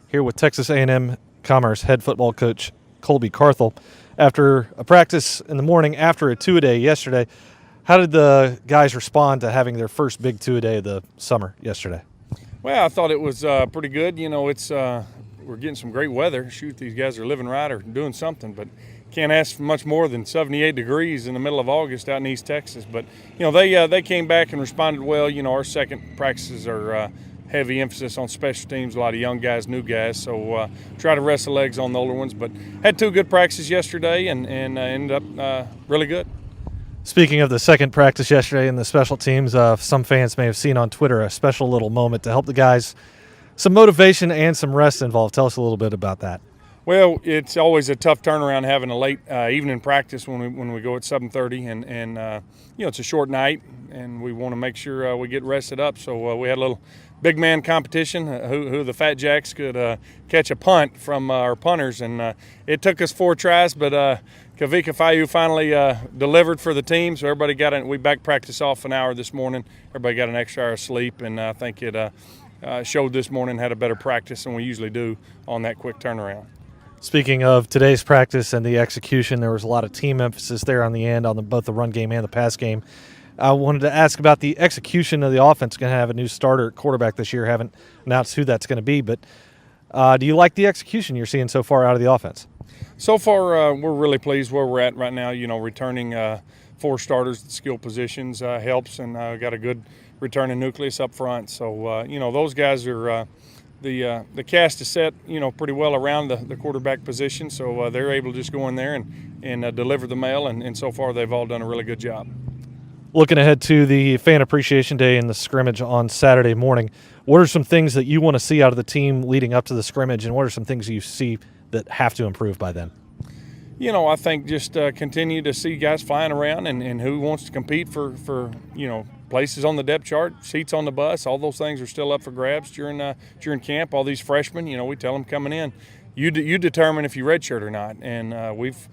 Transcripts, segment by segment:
here with Texas A&M-Commerce head football coach Colby Carthel. After a practice in the morning, after a two-a-day yesterday, how did the guys respond to having their first big two-a-day of the summer yesterday? Well, I thought it was pretty good. You know, it's we're getting some great weather. Shoot, these guys are living right or doing something, but can't ask for much more than 78 degrees in the middle of August out in East Texas. But you know, they came back and responded well. You know, our second practices are heavy emphasis on special teams, a lot of young guys, new guys. So try to rest the legs on the older ones. But had two good practices yesterday and ended up really good. Speaking of the second practice yesterday in the special teams, some fans may have seen on Twitter a special little moment to help the guys, some motivation and some rest involved. Tell us a little bit about that. Well, it's always a tough turnaround having a late evening practice when we go at 7:30, and you know, it's a short night, and we want to make sure we get rested up. So we had a little big man competition, who the Fat Jacks could catch a punt from our punters, and it took us 4 tries, but Kavika Fayu finally delivered for the team, so everybody got it. We back practice off an hour this morning. Everybody got an extra hour of sleep, and I think it showed this morning had a better practice than we usually do on that quick turnaround. Speaking of today's practice and the execution, there was a lot of team emphasis there on the end on both the run game and the pass game. I wanted to ask about the execution of the offense. Going to have a new starter at quarterback this year. Haven't announced who that's going to be, but do you like the execution you're seeing so far out of the offense? So far, we're really pleased where we're at right now. You know, returning 4 starters at skill positions helps, and got a good returning nucleus up front. So, you know, those guys are the cast is set, you know, pretty well around the quarterback position. So they're able to just go in there and deliver the mail, and so far they've all done a really good job. Looking ahead to the Fan Appreciation Day and the scrimmage on Saturday morning, what are some things that you want to see out of the team leading up to the scrimmage, and what are some things you see that have to improve by then? You know, I think just continue to see guys flying around and who wants to compete for you know, places on the depth chart, seats on the bus. All those things are still up for grabs during camp. All these freshmen, you know, we tell them coming in, you determine if you redshirt or not. And we've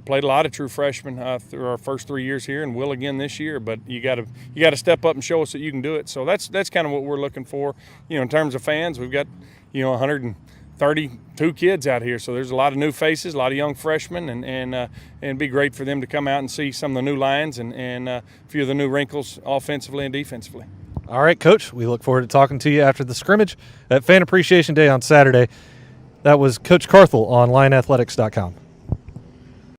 played a lot of true freshmen through our first 3 years here, and will again this year. But you got to step up and show us that you can do it. So that's kind of what we're looking for. You know, in terms of fans, we've got, you know, 132 kids out here, so there's a lot of new faces, a lot of young freshmen, and it'd be great for them to come out and see some of the new lines and a few of the new wrinkles offensively and defensively. All right, Coach, we look forward to talking to you after the scrimmage at Fan Appreciation Day on Saturday. That was Coach Carthel on LionAthletics.com.